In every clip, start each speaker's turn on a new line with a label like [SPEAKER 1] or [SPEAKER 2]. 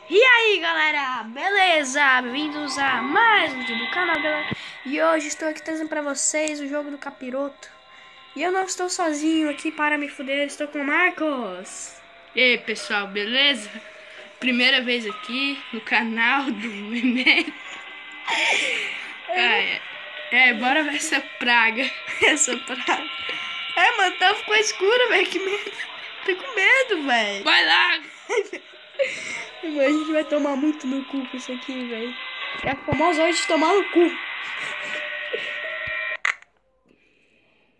[SPEAKER 1] E aí galera, beleza? Bem-vindos a mais um vídeo do canal, galera. E hoje estou aqui trazendo pra vocês o jogo do capiroto. E eu não estou sozinho aqui para me fuder, estou com o Marcos.
[SPEAKER 2] E aí pessoal, beleza? Primeira vez aqui no canal do Meme. Bora ver essa praga.
[SPEAKER 1] Essa praga. Mano, ficou escuro, velho, que medo. Tô com medo, velho.
[SPEAKER 2] Vai lá!
[SPEAKER 1] Mano, a gente vai tomar muito no cu com isso aqui, velho. É a famosa hora de tomar no cu.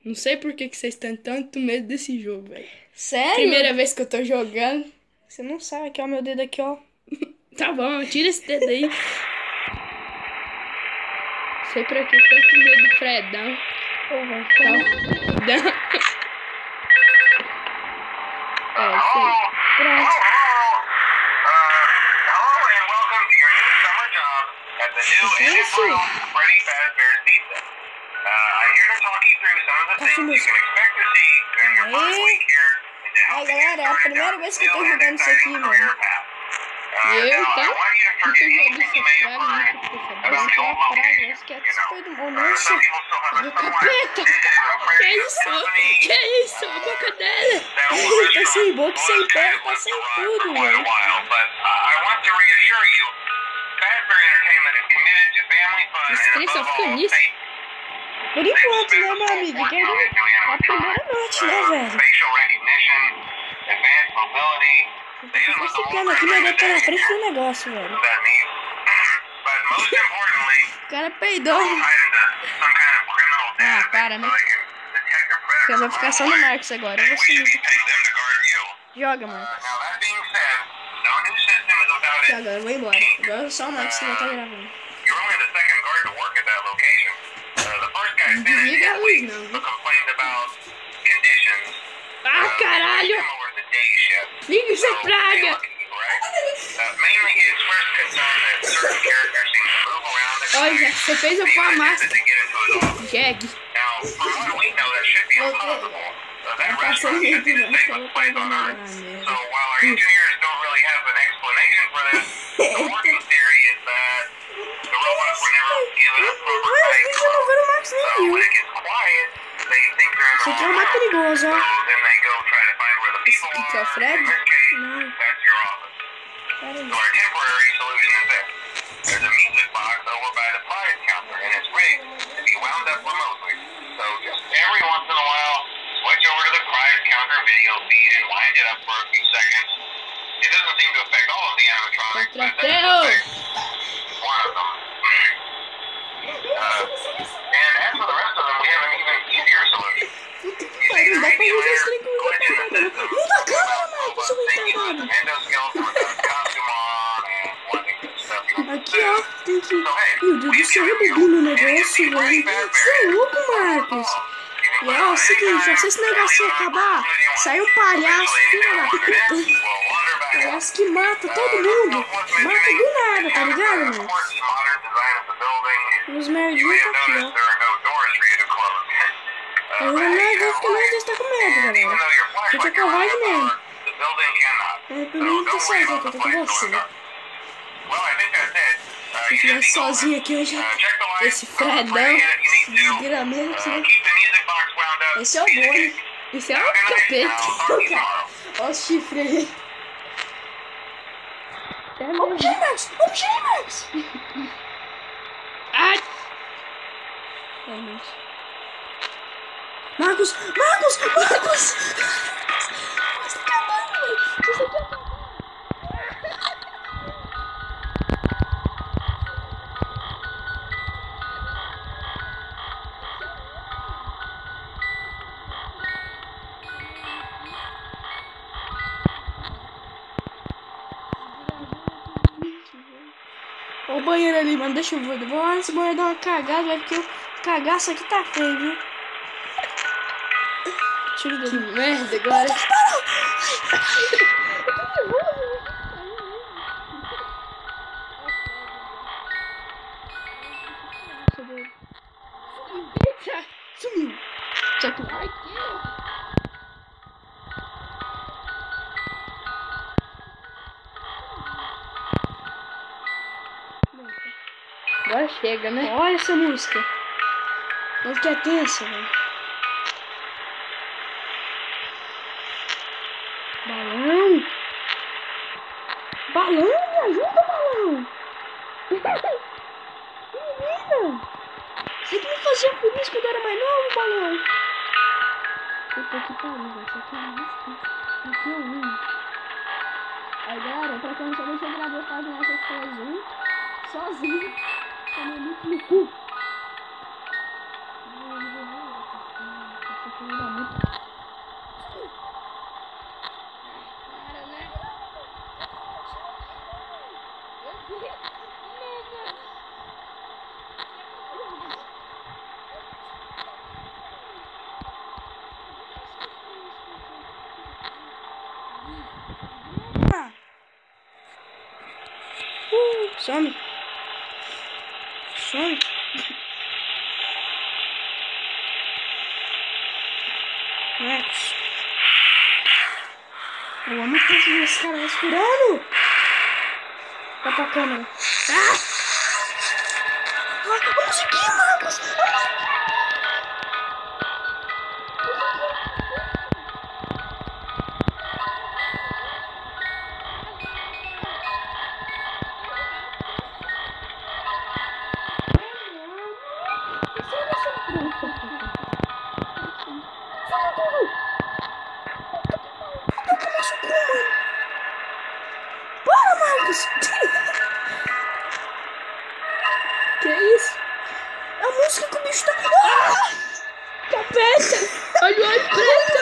[SPEAKER 2] Não sei por que vocês têm tanto medo desse jogo, velho.
[SPEAKER 1] Sério?
[SPEAKER 2] Primeira vez que eu tô jogando.
[SPEAKER 1] Você não sabe, aqui ó, meu dedo aqui, ó.
[SPEAKER 2] Tá bom, tira esse dedo aí. Sei por que tanto medo do Fredão.
[SPEAKER 1] Ô, velho,
[SPEAKER 2] É isso aí.
[SPEAKER 1] pronto. Aí galera, é a primeira vez que eu tô jogando isso aqui, mano.
[SPEAKER 2] E eu então?
[SPEAKER 1] Acho que é foi do monstro.
[SPEAKER 2] Do capeta! Que isso? A boca dela!
[SPEAKER 1] Tá sem boca, sem pé, tá sem tudo, velho.
[SPEAKER 2] Os três só ficam nisso.
[SPEAKER 1] Por enquanto, né, meu amigo? Que é a primeira noite, né, velho? Eu tô ficando aqui, meu dedo tá na frente do negócio, velho. O cara peidou.
[SPEAKER 2] Ah, para, né?
[SPEAKER 1] Eu vou ficar só no Marcos agora. Eu vou sumir. Joga, Marcos. Tá, agora eu vou embora. Agora só o Marcos que não tá gravando.
[SPEAKER 2] Desliga a luz, não, viu? Ah, caralho! Liga essa praga! Olha, você fez eu pôr a máscara. Jag.
[SPEAKER 1] Tá passando muito, não. Eu não tô vendo nada. Esse aqui é o mais perigoso, ó.
[SPEAKER 2] Esse aqui que é o Fred?
[SPEAKER 1] Não. Pera aí. Puta que pariu, dá pra resolver esse trem com uma retardada. Muda a câmera, Marcos, seu retardado. Aqui, ó, tem que... Meu Deus do céu, rebobina o negócio, velho. Você é louco, Marcos. E ó, é o seguinte, se esse negócio acabar, sai um palhaço, filho da puta. Palhaço que mata todo mundo. Mata do nada, tá ligado, mano? Os merdinhos tá aqui, ó. Eu não é porque nós tá com medo, galera. Porque é covarde mesmo. É, pra mim tá certo, eu tô com você. Se eu estivesse sozinho aqui, eu já...
[SPEAKER 2] Esse Fredão.
[SPEAKER 1] Desvira mesmo, assim. Esse é o Boni.
[SPEAKER 2] Esse é o capeta.
[SPEAKER 1] Olha o chifre aí. Vamos, Max! Vamos, Max!
[SPEAKER 2] Ai!
[SPEAKER 1] Marcos! Marcos! Marcos! Você tá acabando, velho! Você tá acabando! Olha o banheiro ali, mano. Deixa eu ver. Vou lá nesse banheiro dar uma cagada, velho, porque o cagaço aqui tá feio, viu? Tira o
[SPEAKER 2] Que
[SPEAKER 1] dedo.
[SPEAKER 2] merda agora.
[SPEAKER 1] Sumiu.
[SPEAKER 2] Check. Agora chega, né?
[SPEAKER 1] Olha essa música. Eu fiquei tensa, velho. Balão. Balão, me ajuda, balão. Menina. Você que me fazia por isso quando eu era mais novo, balão. Puta que pariu, velho. Isso aqui é muito. Aqui é ruim. Aí, galera, pra quem não sabe, eu gravei o Five Nights at Freddy's 1 sozinho. Tomei muito no cu. Some. Some. Max. Eu amo fazer esse cara respirando. Vai pra câmera. Ah! Ah, a musiquinha, Marcos. Bora, Marcos! Que isso? A música que o bicho tá... Ah! Capeta!
[SPEAKER 2] Olha o olho preto!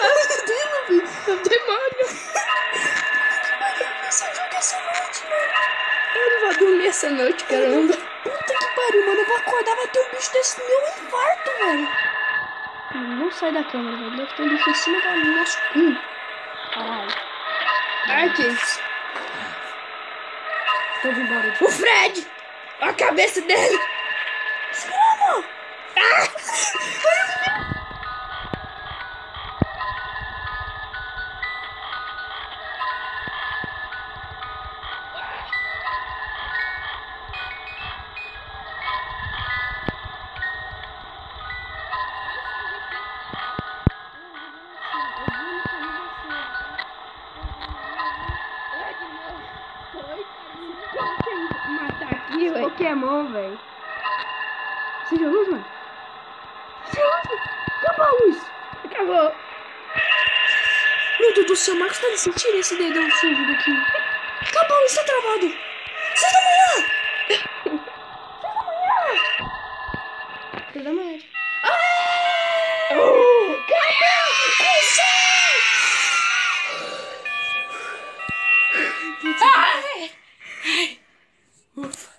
[SPEAKER 2] É o demônio!
[SPEAKER 1] Esse jogo essa noite, mano.
[SPEAKER 2] Eu não vou dormir essa noite, caramba.
[SPEAKER 1] Puta que pariu, mano. Eu vou acordar, vai ter um bicho desse no meu infarto, velho. Não sai da câmera, velho. Deve ter um bicho em cima do nosso cu. Caralho.
[SPEAKER 2] Ai, que isso?
[SPEAKER 1] Tô indo embora.
[SPEAKER 2] O Fred! Olha a cabeça dele!
[SPEAKER 1] Como?
[SPEAKER 2] Matar aqui, velho.
[SPEAKER 1] Pokémon, velho. Você já luz, mano? Você já luz, mano? Acabou a luz.
[SPEAKER 2] Acabou.
[SPEAKER 1] Meu Deus do céu, o Marcos tá sentindo esse dedão sujo daqui. Acabou a luz, tá travado. 6 da manhã. 6 da manhã.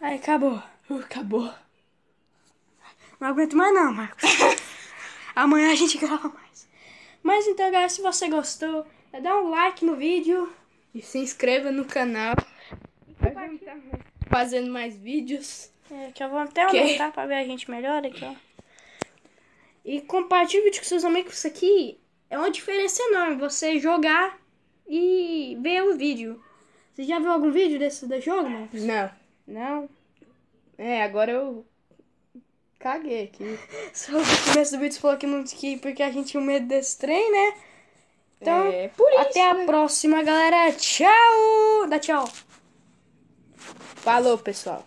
[SPEAKER 1] Ai, acabou.
[SPEAKER 2] Acabou.
[SPEAKER 1] Não aguento mais não, Marcos. Amanhã a gente grava mais. Mas então, galera, se você gostou, dá um like no vídeo.
[SPEAKER 2] E se inscreva no canal. A gente tá fazendo mais vídeos.
[SPEAKER 1] Que eu vou até aumentar pra ver a gente melhor aqui, ó. E compartilhe o vídeo com seus amigos. Isso aqui é uma diferença enorme. Você jogar e ver o vídeo. Você já viu algum vídeo desse jogo, Marcos?
[SPEAKER 2] Não.
[SPEAKER 1] Não?
[SPEAKER 2] Agora eu caguei aqui.
[SPEAKER 1] Só no começo do vídeo você falou que porque a gente tinha medo desse trem, né? Então,
[SPEAKER 2] Por isso,
[SPEAKER 1] até a próxima, galera. Tchau! Dá tchau.
[SPEAKER 2] Falou, pessoal.